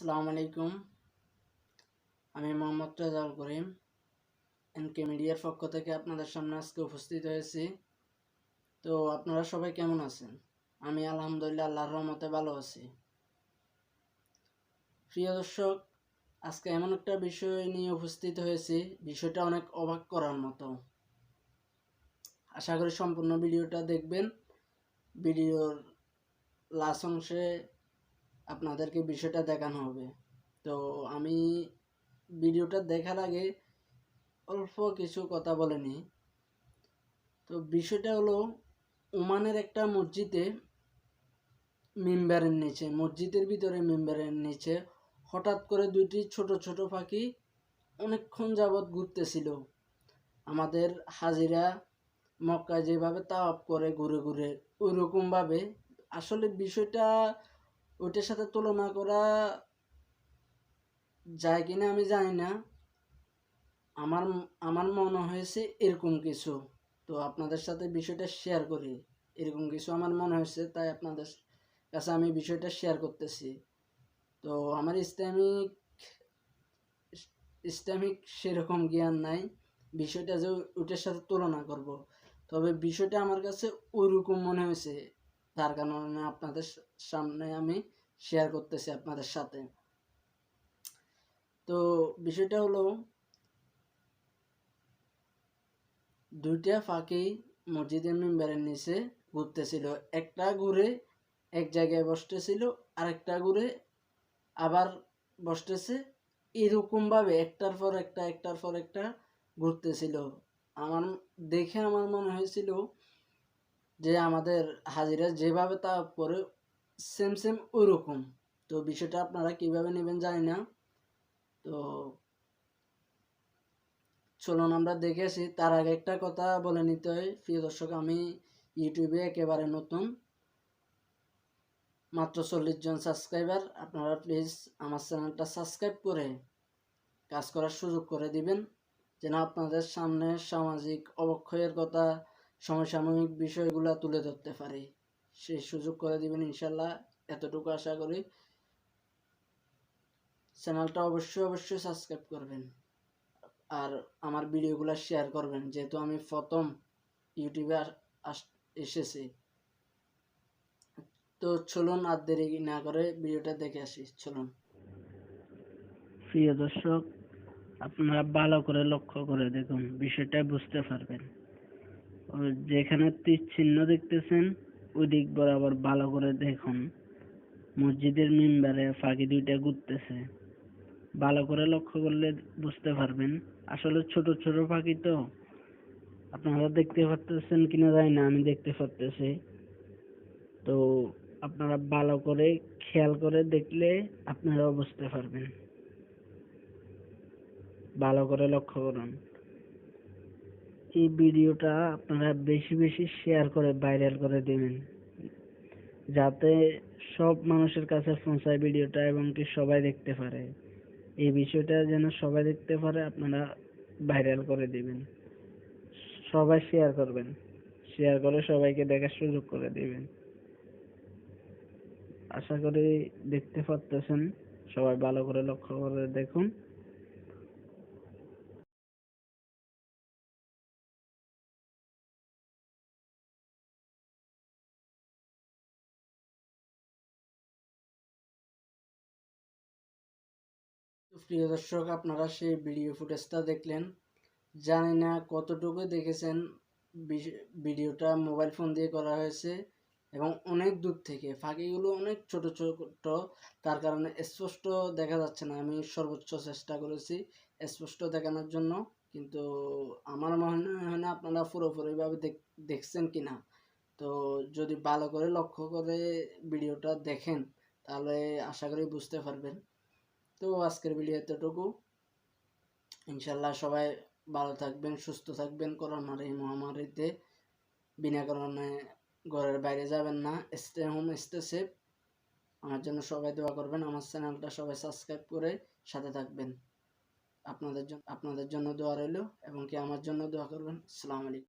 আসসালামু আলাইকুম। আমি মোহাম্মদ রেজাউল করিম এনকে মিডিয়ার পক্ষ থেকে আপনাদের সামনে আজকে উপস্থিত হয়েছি। তো আপনারা সবাই কেমন আছেন? আমি আলহামদুলিল্লাহ আল্লাহর রহমতে ভালো আছি। প্রিয় দর্শক, আজকে এমন একটা বিষয় নিয়ে উপস্থিত হয়েছি, বিষয়টা অনেক অবাক করার মতো। আশা করি সম্পূর্ণ ভিডিওটা দেখবেন। ভিডিওর লাস্ট অংশে আপনাদেরকে বিষয়টা দেখানো হবে। তো আমি ভিডিওটা দেখার আগে অল্প কিছু কথা বলে নিই। তো বিষয়টা হলো, ওমানের একটা মসজিদে মসজিদের ভিতরে মিম্বারের নিচে হঠাৎ করে দুইটি ছোট ছোট পাখি অনেকক্ষণ যাবৎ ঘুরতেছিল। আমাদের হাজিরা মক্কায় যেভাবে তাওয়াফ করে ঘুরে ঘুরে ওইরকমভাবে, আসলে বিষয়টা ওইটার সাথে তুলনা করা যায় কিনা আমি জানি না। আমার আমার মনে হয়েছে এরকম কিছু। তো আপনাদের সাথে বিষয়টা শেয়ার করি। এরকম কিছু আমার মনে হয়েছে, তাই আপনাদের কাছে আমি বিষয়টা শেয়ার করতেছি। তো আমার ইসলামিক সেরকম জ্ঞান নাই বিষয়টা যে ওইটার সাথে তুলনা করব। তবে বিষয়টা আমার কাছে ওইরকম মনে হয়েছে, তার কারণে আপনাদের সামনে আমি শেয়ার করতেছি আপনাদের সাথে। তো বিষয়টা হলো, দুইটা পাখি মসজিদের মিম্বারের নিচে ঘুরতেছিল। একটা ঘুরে এক জায়গায় বসতেছিল, আরেকটা ঘুরে আবার বসতেছে। এরকমভাবে একটার পর একটা ঘুরতেছিল। আমার দেখে আমার মনে হয়েছিল যে আমাদের হাজিরা যেভাবে তা করে সেম সেম ওইরকম। তো বিষয়টা আপনারা কিভাবে নেবেন জানি না। তো চলুন আমরা দেখে আসি। তার আগে একটা কথা বলে নিতে হয়, প্রিয় দর্শক, আমি ইউটিউবে একেবারে নতুন, মাত্র 40 জন সাবস্ক্রাইবার। আপনারা প্লিজ আমার চ্যানেলটা সাবস্ক্রাইব করে কাজ করার সুযোগ করে দিবেন, যেন আপনাদের সামনে সামাজিক অবক্ষয়ের কথা, সমসাময়িক বিষয়গুলো তুলে ধরতে পারি। সেই সুযোগ করে দিবেন ইনশাল্লাহ, এতটুকু আশা করি। চ্যানেলটা অবশ্যই সাবস্ক্রাইব করবেন আর আমার ভিডিওগুলো শেয়ার করবেন, যেহেতু আমি প্রথম ইউটিউবে এসেছি। তো চলুন আর দেরি না করে ভিডিওটা দেখে আসি। চলুন। প্রিয় দর্শক, আপনারা ভালো করে লক্ষ্য করে দেখুন, বিষয়টা বুঝতে পারবেন। যেখানে তীর চিহ্ন দেখতেছেন ওই দিক বরাবর ভালো করে দেখুন। মসজিদের মিম্বারে পাখি দুইটা ঘুরতেছে। ভালো করে লক্ষ্য করলে বুঝতে পারবেন। আসলে ছোট ছোট পাখি তো, আপনারা দেখতে পারতেছেন কিনা জানি না, আমি দেখতে পারতেছি। তো আপনারা ভালো করে খেয়াল করে দেখলে আপনারাও বুঝতে পারবেন। ভালো করে লক্ষ্য করুন। এই ভিডিওটা আপনারা বেশি বেশি শেয়ার করে ভাইরাল করে দিবেন, যাতে সব মানুষের কাছে পৌঁছায় ভিডিওটা এবং কি সবাই দেখতে পারে। এই বিষয়টা যেন সবাই দেখতে পারে, আপনারা ভাইরাল করে দিবেন। সবাই শেয়ার করবেন, শেয়ার করে সবাইকে দেখার সুযোগ করে দিবেন। আশা করি দেখতে পারতেছেন। সবাই ভালো করে লক্ষ্য করে দেখুন। প্রিয় দর্শক, আপনারা সেই ভিডিও ফুটেজটা দেখলেন। জানি না কতটুকু দেখেছেন। ভিডিওটা মোবাইল ফোন দিয়ে করা হয়েছে এবং অনেক দূর থেকে। পাখিগুলো অনেক ছোট ছোট, তার কারণে স্পষ্ট দেখা যাচ্ছে না। আমি সর্বোচ্চ চেষ্টা করেছি স্পষ্ট দেখানোর জন্য, কিন্তু আমার মনে হয় না আপনারা পুরোপুরিভাবে দেখছেন কিনা। তো যদি ভালো করে লক্ষ্য করে ভিডিওটা দেখেন, তাহলে আশা করি বুঝতে পারবেন। তো আজকের ভিডিও এতটুকু। ইনশাল্লাহ সবাই ভালো থাকবেন, সুস্থ থাকবেন। করোনার এই মহামারীতে বিনা কারণে ঘরের বাইরে যাবেন না। Stay home, stay safe. আমার জন্য সবাই দোয়া করবেন। আমার চ্যানেলটা সবাই সাবস্ক্রাইব করে সাথে থাকবেন। আপনাদের জন্য দোয়া রইল এবং কি আমার জন্য দোয়া করবেন। আসসালামু আলাইকুম।